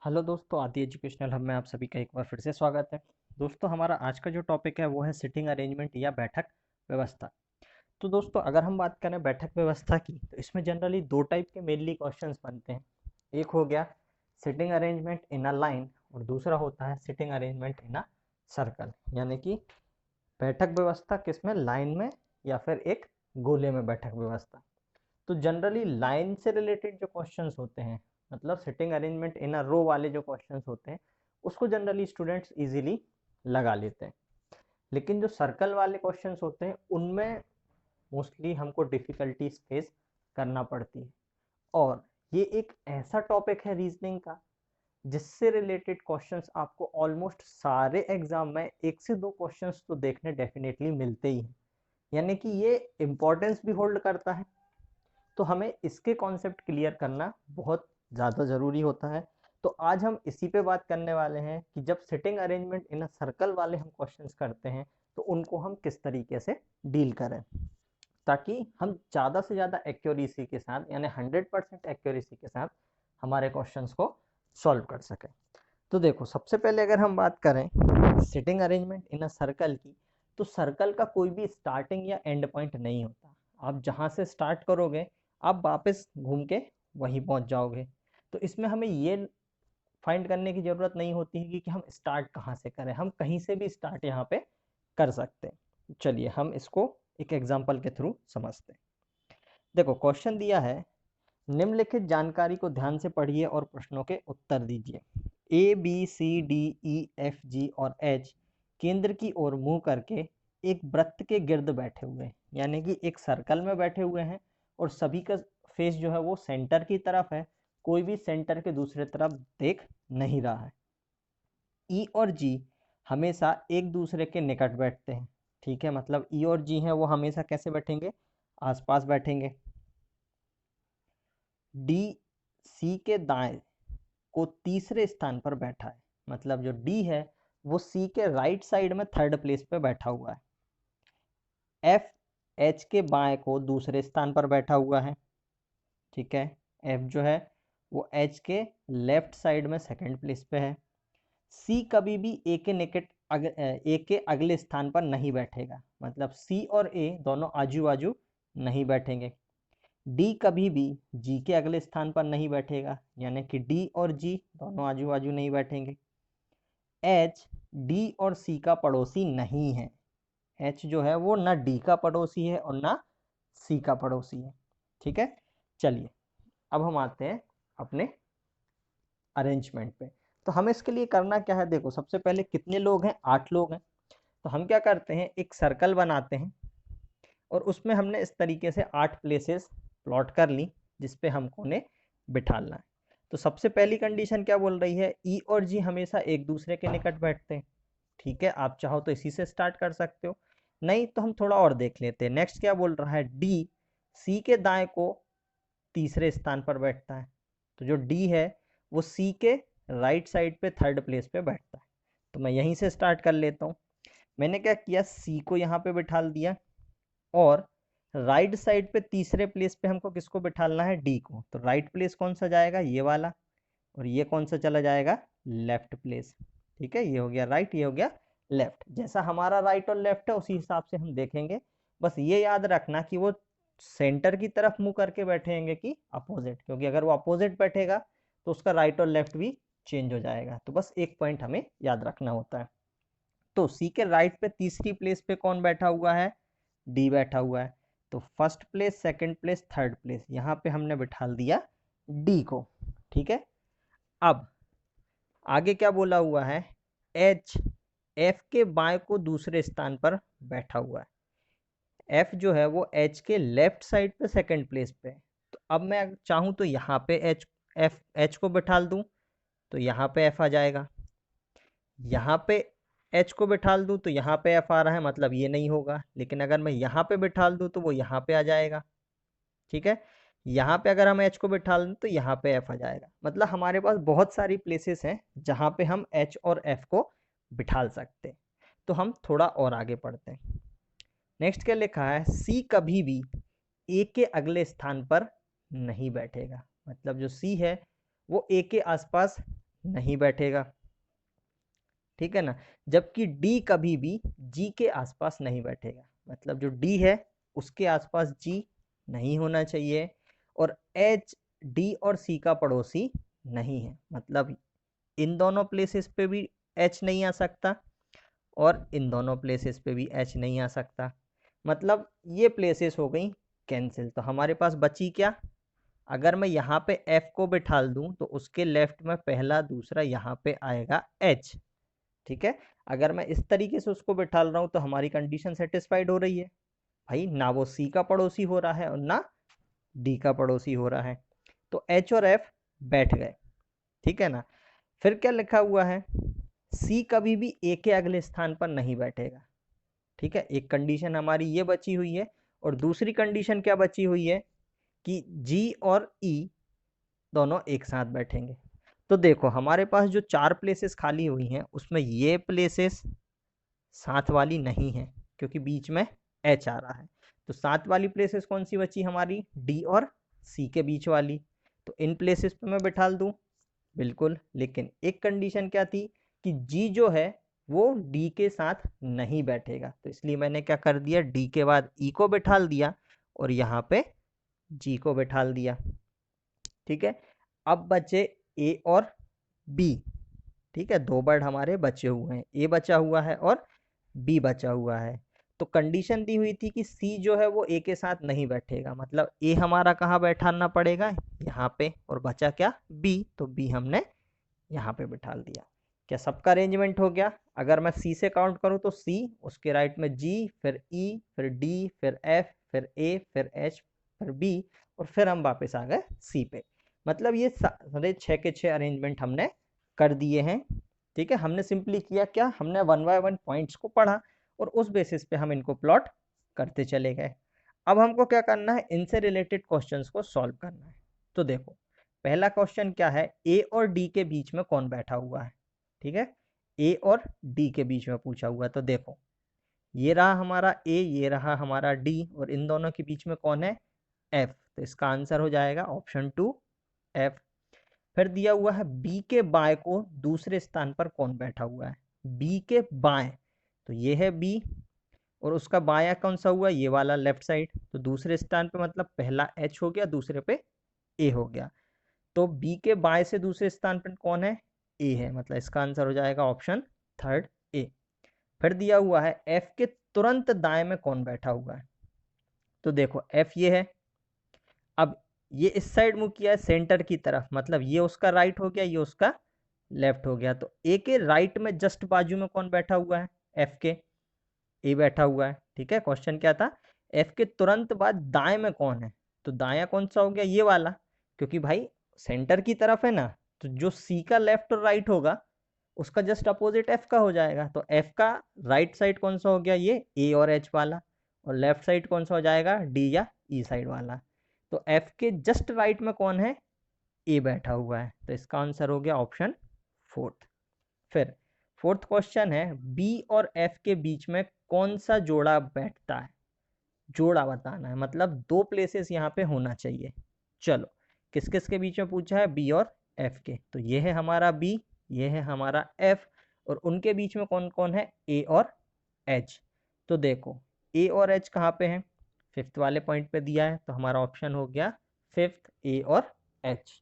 Hello दोस्तों, आदि educational hub में आप सभी का एक बार फिर से स्वागत है। दोस्तों, हमारा आज का जो टॉपिक है वो है सिटिंग अरेंजमेंट या बैठक व्यवस्था। तो दोस्तों, अगर हम बात करें बैठक व्यवस्था की, तो इसमें जनरली दो टाइप के मेनली क्वेश्चंस बनते हैं। एक हो गया sitting arrangement in a line, और दूसरा होता है sitting arrangement in a circle. यानी कि बैठक व्यवस्था किसमें, लाइन में या फिर एक गोले में बैठक व्यवस्था। तो जनरली लाइन से रिलेटेड जो क्वेश्चंस होते हैं, मतलब सिटिंग अरेंजमेंट इन अ रो वाले जो क्वेश्चंस होते हैं, उसको जनरली स्टूडेंट्स इजीली लगा लेते हैं। लेकिन जो सर्कल वाले क्वेश्चंस होते हैं उनमें मोस्टली हमको डिफिकल्टीज फेस करना पड़ती है। और ये एक ऐसा टॉपिक है रीजनिंग का जिससे रिलेटेड क्वेश्चंस आपको ऑलमोस्ट सारे एग्जाम में एक से दो क्वेश्चंस तो देखने डेफिनेटली मिलते ही हैं। यानी कि ये इम्पोर्टेंस भी होल्ड करता है। तो हमें इसके कॉन्सेप्ट क्लियर करना बहुत ज़्यादा ज़रूरी होता है। तो आज हम इसी पे बात करने वाले हैं कि जब sitting arrangement in a circle वाले हम क्वेश्चंस करते हैं तो उनको हम किस तरीके से डील करें, ताकि हम ज़्यादा से ज़्यादा एक्यूरेसी के साथ, यानी 100% एक्यूरेसी के साथ हमारे क्वेश्चंस को सॉल्व कर सकें। तो देखो, सबसे पहले अगर हम बात करें sitting arrangement in a circle की, तो सर्कल का कोई भी स्टार्टिंग या एंड पॉइंट नहीं होता। आप जहां से स्टार्ट करोगे आप वापस घूम के वहीं पहुंच जाओगे। तो इसमें हमें ये फाइंड करने की जरूरत नहीं होती है कि हम स्टार्ट कहाँ से करें, हम कहीं से भी स्टार्ट यहाँ पे कर सकते हैं। चलिए हम इसको एक एग्जाम्पल के थ्रू समझते हैं। देखो, क्वेश्चन दिया है, निम्नलिखित जानकारी को ध्यान से पढ़िए और प्रश्नों के उत्तर दीजिए। A B C D E F G और एच केंद्र की ओर मुंह करके एक वृत्त के गिर्द बैठे हुए हैं, यानी कि एक सर्कल में बैठे हुए हैं और सभी का फेस जो है वो सेंटर की तरफ है। कोई भी सेंटर के दूसरे तरफ देख नहीं रहा है। ई और जी हमेशा एक दूसरे के निकट बैठते हैं। ठीक है, मतलब ई और जी हैं वो हमेशा कैसे बैठेंगे, आसपास बैठेंगे। डी सी के दाएं को तीसरे स्थान पर बैठा है, मतलब जो डी है वो सी के राइट साइड में थर्ड प्लेस पे बैठा हुआ है। एफ एच के बाएं को दूसरे स्थान पर बैठा हुआ है। ठीक है, एफ जो है वो एच के लेफ्ट साइड में सेकंड प्लेस पे है। सी कभी भी ए के निकट ए के अगले स्थान पर नहीं बैठेगा, मतलब सी और ए दोनों आजू बाजू नहीं बैठेंगे। डी कभी भी जी के अगले स्थान पर नहीं बैठेगा, यानी कि डी और जी दोनों आजू बाजू नहीं बैठेंगे। एच डी और सी का पड़ोसी नहीं है। एच जो है वो ना डी का पड़ोसी है और ना सी का पड़ोसी है। ठीक है, चलिए अब हम आते हैं अपने अरेंजमेंट पे। तो हमें इसके लिए करना क्या है, देखो सबसे पहले कितने लोग हैं, 8 लोग हैं। तो हम क्या करते हैं, एक सर्कल बनाते हैं और उसमें हमने इस तरीके से 8 प्लेसेस प्लॉट कर ली जिसपे हमको ने बिठाना है। तो सबसे पहली कंडीशन क्या बोल रही है, ई और जी हमेशा एक दूसरे के निकट बैठते हैं। ठीक है, आप चाहो तो इसी से स्टार्ट कर सकते हो, नहीं तो हम थोड़ा और देख लेते हैं। नेक्स्ट क्या बोल रहा है, डी सी के दाएं को तीसरे स्थान पर बैठता है। तो जो डी है वो सी के राइट साइड पे थर्ड प्लेस पे बैठता है। तो मैं यहीं से स्टार्ट कर लेता हूँ। मैंने क्या किया, सी को यहाँ पे बिठा दिया और राइट साइड पे तीसरे प्लेस पे हमको किसको बिठाना है, डी को। तो राइट प्लेस कौन सा जाएगा, ये वाला, और ये कौन सा चला जाएगा, लेफ्ट प्लेस। ठीक है, ये हो गया राइट, ये हो गया लेफ्ट। जैसा हमारा राइट और लेफ्ट है उसी हिसाब से हम देखेंगे। बस ये याद रखना कि वो सेंटर की तरफ मुंह करके बैठेंगे कि अपोजिट, क्योंकि अगर वो अपोजिट बैठेगा तो उसका राइट और लेफ्ट भी चेंज हो जाएगा। तो बस एक पॉइंट हमें याद रखना होता है। तो सी के राइट पे तीसरी प्लेस पे कौन बैठा हुआ है, डी बैठा हुआ है। तो first place, second place, third place, यहाँ पे हमने बिठा दिया डी को। ठीक है, अब आगे क्या बोला हुआ है, एच एफ के बाएं को दूसरे स्थान पर बैठा हुआ है। एफ जो है वो एच के लेफ्ट साइड पे सेकंड प्लेस पे है। तो अब मैं चाहूँ तो यहाँ पे एच को बिठा दूँ तो यहाँ पे एफ आ जाएगा। यहाँ पे एच को बिठा दूँ तो यहाँ पे एफ आ रहा है, मतलब ये नहीं होगा। लेकिन अगर मैं यहाँ पे बिठा दूँ तो वो यहाँ पे आ जाएगा। ठीक है, यहाँ पे अगर हम एच को बिठा लें तो यहाँ पे एफ आ जाएगा। मतलब हमारे पास बहुत सारी प्लेसेस हैं जहाँ पे हम एच और एफ को बिठा सकते हैं। तो हम थोड़ा और आगे पढ़ते हैं। नेक्स्ट क्या लिखा है, सी कभी भी ए के अगले स्थान पर नहीं बैठेगा। मतलब जो सी है वो ए के आसपास नहीं बैठेगा, ठीक है ना। जबकि डी कभी भी जी के आसपास नहीं बैठेगा, मतलब जो डी है उसके आसपास जी नहीं होना चाहिए। और एच डी और सी का पड़ोसी नहीं है, मतलब इन दोनों प्लेसेस पे भी एच नहीं आ सकता और इन दोनों प्लेसेस पे भी एच नहीं आ सकता, मतलब ये प्लेसेस हो गई कैंसिल। तो हमारे पास बची क्या, अगर मैं यहाँ पे एफ को बिठाल दूं तो उसके लेफ्ट में पहला दूसरा यहाँ पे आएगा एच, ठीक है। अगर मैं इस तरीके से उसको बिठाल रहा हूँ तो हमारी कंडीशन सेटिस्फाइड हो रही है भाई, ना वो सी का पड़ोसी हो रहा है और ना डी का पड़ोसी हो रहा है। तो एच और एफ बैठ गए, ठीक है ना। फिर क्या लिखा हुआ है, सी कभी भी ए के अगले स्थान पर नहीं बैठेगा, ठीक है। एक कंडीशन हमारी ये बची हुई है और दूसरी कंडीशन क्या बची हुई है कि जी और ई दोनों एक साथ बैठेंगे। तो देखो हमारे पास जो 4 प्लेसेस खाली हुई हैं उसमें ये प्लेसेस साथ वाली नहीं है क्योंकि बीच में एच आ रहा है। तो साथ वाली प्लेसेस कौन सी बची हमारी, डी और सी के बीच वाली। तो इन प्लेसेस पे मैं बिठाल दूं बिल्कुल, लेकिन एक कंडीशन क्या थी कि जी जो है वो डी के साथ नहीं बैठेगा, तो इसलिए मैंने क्या कर दिया, डी के बाद ई को बिठाल दिया और यहाँ पे जी को बिठाल दिया, ठीक है। अब बचे ए और बी, ठीक है, 2 वर्ड हमारे बचे हुए हैं, ए बचा हुआ है और बी बचा हुआ है। तो कंडीशन दी हुई थी कि सी जो है वो ए के साथ नहीं बैठेगा, मतलब ए हमारा कहाँ बैठाना पड़ेगा, यहाँ पे, और बचा क्या, बी, तो बी हमने यहाँ पे बिठा दिया। क्या सबका अरेंजमेंट हो गया। अगर मैं सी से काउंट करूँ तो सी, उसके राइट में जी, फिर ई, फिर डी, फिर एफ, फिर ए, फिर एच, फिर बी, और फिर हम वापस आ गए सी पे। मतलब ये सारे 6 के 6 अरेंजमेंट हमने कर दिए हैं, ठीक है। हमने सिंपली किया क्या, हमने 1 बाय 1 पॉइंट्स को पढ़ा और उस बेसिस पे हम इनको प्लॉट करते चले गए। अब हमको क्या करना है, इनसे रिलेटेड क्वेश्चंस को सॉल्व करना है। तो देखो पहला क्वेश्चन क्या है, ए और डी के बीच में कौन बैठा हुआ है, ठीक है। ए और डी के बीच में पूछा हुआ है, तो देखो ये रहा हमारा ए, ये रहा हमारा डी, और इन दोनों के बीच में कौन है, एफ। तो इसका आंसर हो जाएगा ऑप्शन 2 एफ। फिर दिया हुआ है बी के बाएं को दूसरे स्थान पर कौन बैठा हुआ है, बी के बाएं, तो ये है बी, और उसका बायां कौन सा हुआ, ये वाला लेफ्ट साइड, तो दूसरे स्थान पे मतलब पहला एच हो गया, दूसरे पे ए हो गया। तो बी के बाएं से दूसरे स्थान पर कौन है, ए है, मतलब इसका आंसर हो जाएगा ऑप्शन 3 ए। फिर दिया हुआ है एफ के तुरंत दाएं में कौन बैठा हुआ है, तो देखो एफ ये है, अब ये इस साइड मुंह किया है सेंटर की तरफ, मतलब ये उसका राइट हो गया, ये उसका लेफ्ट हो गया। तो ए के राइट में जस्ट बाजू में कौन बैठा हुआ है, एफ के, ए बैठा हुआ है, ठीक है। क्वेश्चन क्या था, एफ के तुरंत बाद दाएं में कौन है, तो दाया कौन सा हो गया, ये वाला, क्योंकि भाई सेंटर की तरफ है ना, तो जो सी का लेफ्ट और राइट होगा उसका जस्ट अपोजिट एफ का हो जाएगा। तो एफ का राइट साइड कौन सा हो गया, ये ए और एच वाला, और लेफ्ट साइड कौन सा हो जाएगा, डी या ई साइड वाला। तो एफ के जस्ट राइट में कौन है, ए बैठा हुआ है, तो इसका आंसर हो गया ऑप्शन 4। फिर फोर्थ क्वेश्चन है बी और एफ के बीच में कौन सा जोड़ा बैठता है, जोड़ा बताना है, मतलब 2 प्लेसेस यहाँ पे होना चाहिए। चलो किस किस के बीच में पूछा है, बी और एफ के, तो ये है हमारा बी, ये है हमारा एफ, और उनके बीच में कौन कौन है, ए और एच। तो देखो ए और एच कहाँ पे हैं, 5th वाले पॉइंट पे दिया है, तो हमारा ऑप्शन हो गया 5th ए और एच।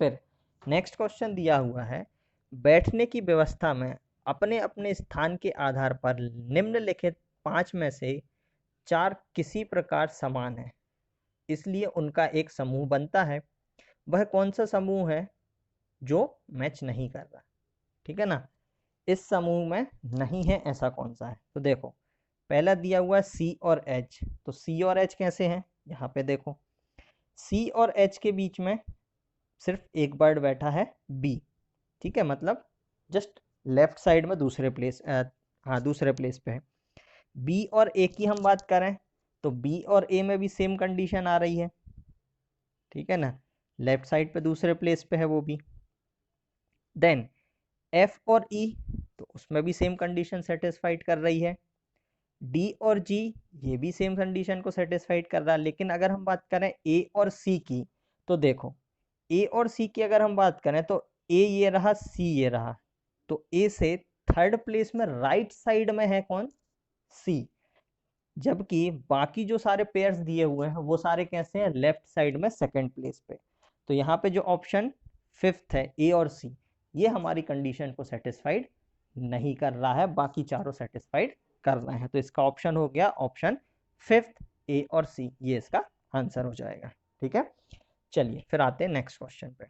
फिर नेक्स्ट क्वेश्चन दिया हुआ है, बैठने की व्यवस्था में अपने अपने स्थान के आधार पर निम्नलिखित 5 में से 4 किसी प्रकार समान है, इसलिए उनका एक समूह बनता है। वह कौन सा समूह है जो मैच नहीं कर रहा, ठीक है ना, इस समूह में नहीं है, ऐसा कौन सा है। तो देखो पहला दिया हुआ है सी और एच, तो सी और एच कैसे हैं, यहाँ पे देखो सी और एच के बीच में सिर्फ एक बर्ड बैठा है बी, ठीक है, मतलब जस्ट लेफ्ट साइड में दूसरे प्लेस, हाँ दूसरे प्लेस पे है। बी और ए की हम बात करें तो बी और ए में भी सेम कंडीशन आ रही है, ठीक है ना, लेफ्ट साइड पे दूसरे प्लेस पे है वो भी। देन एफ और ई, तो उसमें भी सेम कंडीशन सेटिस्फाइड कर रही है। डी और जी, ये भी सेम कंडीशन को सेटिस्फाइड कर रहा है। लेकिन अगर हम बात करें ए और सी की, तो देखो ए और सी की अगर हम बात करें तो ए ये रहा, सी ये रहा, तो ए से थर्ड प्लेस में राइट साइड में है कौन, सी, जबकि बाकी जो सारे पेयर्स दिए हुए हैं वो सारे कैसे हैं, लेफ्ट साइड में सेकंड प्लेस पे। तो यहाँ पे जो ऑप्शन फिफ्थ है ए और सी, ये हमारी कंडीशन को सेटिस्फाइड नहीं कर रहा है, बाकी चारों सेटिस्फाइड कर रहे हैं। तो इसका ऑप्शन हो गया ऑप्शन फिफ्थ, ए और सी, ये इसका आंसर हो जाएगा। ठीक है, चलिए फिर आते हैं नेक्स्ट क्वेश्चन पे।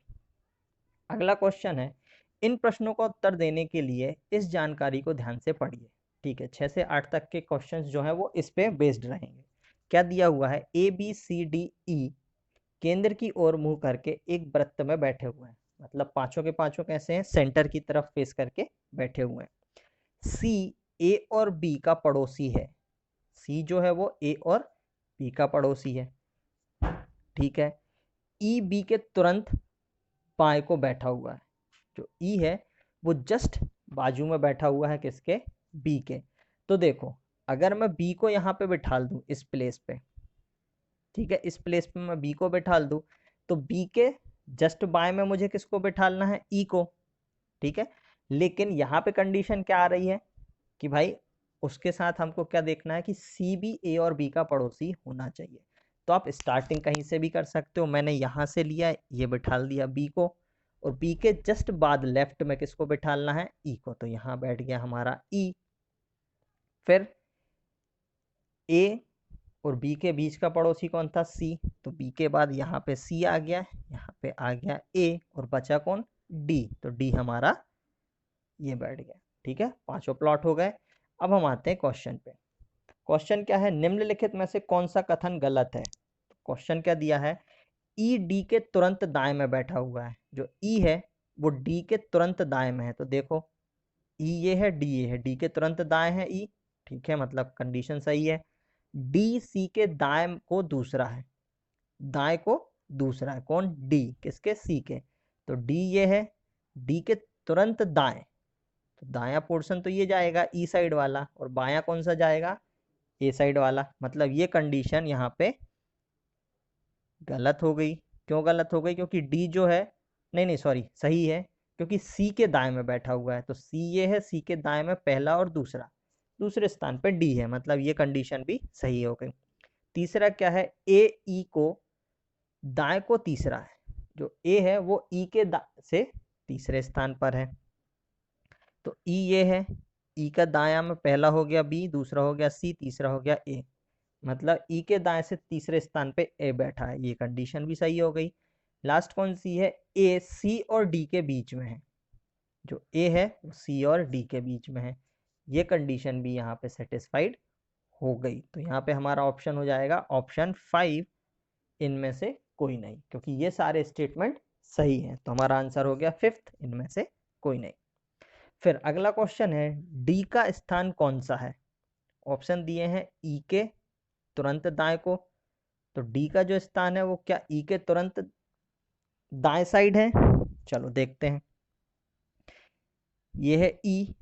अगला क्वेश्चन है, इन प्रश्नों का उत्तर देने के लिए इस जानकारी को ध्यान से पढ़िए। ठीक है, 6 से 8 तक के क्वेश्चंस जो हैं वो इस पे बेस्ड रहेंगे। क्या दिया हुआ है, ए बी सी डी ई केंद्र की ओर मुंह करके एक वृत्त में बैठे हुए हैं, मतलब पांचों के पांचों कैसे हैं, सेंटर की तरफ फेस करके बैठे हुए हैं। सी ए और बी का पड़ोसी है, सी जो है वो ए और बी का पड़ोसी है। ठीक है, ई बी के तुरंत बाएं को बैठा हुआ है, जो ई है वो जस्ट बाजू में बैठा हुआ है किसके, बी के। तो देखो, अगर मैं बी को यहाँ पे बिठा दूं इस प्लेस पे, ठीक है, इस प्लेस पे मैं बी को बिठा दूं, तो बी के जस्ट बाएं में मुझे किसको बिठालना है, ई को। ठीक है, लेकिन यहाँ पे कंडीशन क्या आ रही है कि भाई उसके साथ हमको क्या देखना है कि सी भी ए और बी का पड़ोसी होना चाहिए। तो आप स्टार्टिंग कहीं से भी कर सकते हो, मैंने यहाँ से लिया, ये बिठा दिया बी को, और बी के जस्ट बाद लेफ्ट में किसको बिठालना है, ई को, तो यहाँ बैठ गया हमारा ई। फिर ए और बी के बीच का पड़ोसी कौन था, सी, तो बी के बाद यहाँ पे सी आ गया, यहाँ पे आ गया ए, और बचा कौन, डी, तो डी हमारा ये बैठ गया। ठीक है, पांचों प्लॉट हो गए। अब हम आते हैं क्वेश्चन पे। क्वेश्चन क्या है, निम्नलिखित में से कौन सा कथन गलत है। क्वेश्चन क्या दिया है, ई डी के तुरंत दाएं में बैठा हुआ है, जो ई है वो डी के तुरंत दाएं में है। तो देखो, ई ये है, डी ये है, डी के तुरंत दाएं है ई। ठीक है, मतलब कंडीशन सही है। डी सी के दाएं को दूसरा है, दाएं को दूसरा है कौन, डी, किसके, सी के। तो डी ये है, डी के तुरंत दाएं, तो दाया पोर्शन तो ये जाएगा ई साइड वाला, और बाया कौन सा जाएगा, ए साइड वाला। मतलब ये कंडीशन यहाँ पे गलत हो गई। क्यों गलत हो गई, क्योंकि डी जो है, नहीं नहीं सॉरी, सही है, क्योंकि सी के दाएं में बैठा हुआ है। तो सी ये है, सी के दाएं में पहला और दूसरा, दूसरे स्थान पे डी है, मतलब ये कंडीशन भी सही हो गई। तीसरा क्या है, ए ई को दाएं को तीसरा है, जो ए है वो ई के से तीसरे स्थान पर है। तो ई ये है, ई का दायां में पहला हो गया बी, दूसरा हो गया सी, तीसरा हो गया ए, मतलब ई के दाएं से तीसरे स्थान पे ए बैठा है, ये कंडीशन भी सही हो गई। लास्ट कौन सी है, ए सी और डी के बीच में है, जो ए है वो सी और डी के बीच में है, ये कंडीशन भी यहाँ पे सेटिस्फाइड हो गई। तो यहाँ पे हमारा ऑप्शन हो जाएगा ऑप्शन 5, इनमें से कोई नहीं, क्योंकि ये सारे स्टेटमेंट सही हैं। तो हमारा आंसर हो गया फिफ्थ, इनमें से कोई नहीं। फिर अगला क्वेश्चन है, डी का स्थान कौन सा है। ऑप्शन दिए हैं ई के तुरंत दाएं को, तो डी का जो स्थान है वो क्या ई के तुरंत दाएं साइड है, चलो देखते हैं। ये है ई,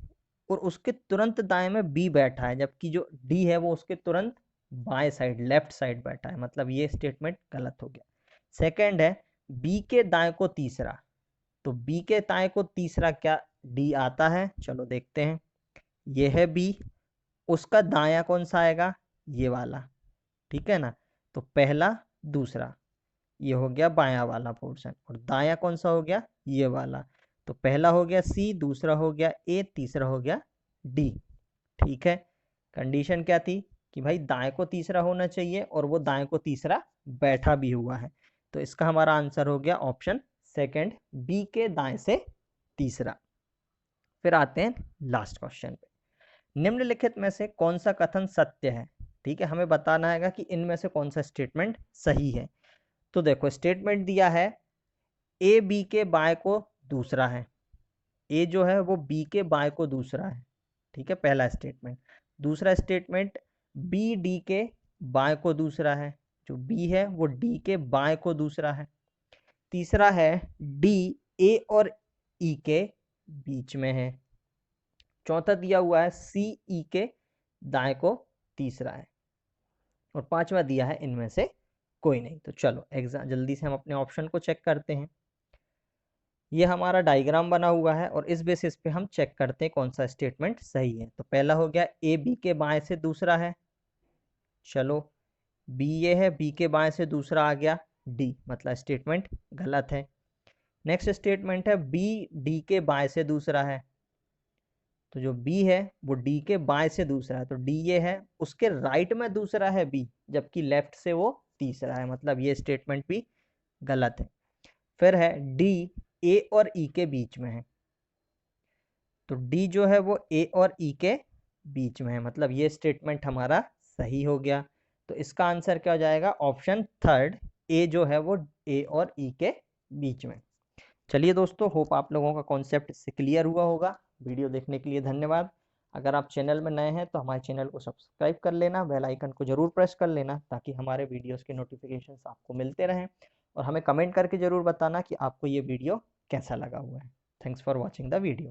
और उसके तुरंत दाएं में बी बैठा है, जबकि जो डी है वो उसके तुरंत बाएं साइड, लेफ्ट साइड बैठा है, मतलब ये स्टेटमेंट गलत हो गया। सेकंड है, बी के दाएं को तीसरा, तो बी के दाएं को तीसरा क्या डी आता है, चलो देखते हैं। ये है बी, उसका दाया कौन सा आएगा, ये वाला, ठीक है ना। तो पहला दूसरा, ये हो गया बायां वाला पोर्शन, और दाया कौन सा हो गया, ये वाला। तो पहला हो गया सी, दूसरा हो गया ए, तीसरा हो गया डी। ठीक है, कंडीशन क्या थी कि भाई दाएं को तीसरा होना चाहिए, और वो दाएं को तीसरा बैठा भी हुआ है। तो इसका हमारा आंसर हो गया ऑप्शन सेकंड, बी के दाएं से तीसरा। फिर आते हैं लास्ट क्वेश्चन पे, निम्नलिखित में से कौन सा कथन सत्य है। ठीक है, हमें बताना है कि इनमें से कौन सा स्टेटमेंट सही है। तो देखो, स्टेटमेंट दिया है ए बी के बाय को दूसरा है, ए जो है वो बी के बाय को दूसरा है। ठीक है, पहला स्टेटमेंट। दूसरा स्टेटमेंट, बी डी के बाय को दूसरा है, जो बी है वो डी के बाय को दूसरा है। तीसरा है, डी ए और ई के बीच में है। चौथा दिया हुआ है सी ई के दाएं को तीसरा है, और पांचवा दिया है इनमें से कोई नहीं। तो चलो एग्जाम जल्दी से हम अपने ऑप्शन को चेक करते हैं। ये हमारा डायग्राम बना हुआ है और इस बेसिस पे हम चेक करते हैं कौन सा स्टेटमेंट सही है। तो पहला हो गया ए बी के बाएं से दूसरा है, चलो बी ये है, बी के बाएं से दूसरा आ गया डी, मतलब स्टेटमेंट गलत है। नेक्स्ट स्टेटमेंट है बी डी के बाएं से दूसरा है, तो जो बी है वो डी के बाएं से दूसरा है, तो डी ये है, उसके राइट में दूसरा है बी, जबकि लेफ्ट से वो तीसरा है, मतलब ये स्टेटमेंट भी गलत है। फिर है डी ए और ई के बीच में है, तो डी जो है वो ए और ई के बीच में है, मतलब ये स्टेटमेंट हमारा सही हो गया। तो इसका आंसर क्या हो जाएगा, ऑप्शन थर्ड ए जो है वो ए और ई के बीच में। चलिए दोस्तों, होप आप लोगों का कॉन्सेप्ट इससे क्लियर हुआ होगा। वीडियो देखने के लिए धन्यवाद। अगर आप चैनल में नए हैं तो हमारे चैनल को सब्सक्राइब कर लेना, बेल आइकन को जरूर प्रेस कर लेना, ताकि हमारे वीडियोस के नोटिफिकेशंस आपको मिलते रहें। और हमें कमेंट करके ज़रूर बताना कि आपको ये वीडियो कैसा लगा हुआ है। Thanks for watching the video.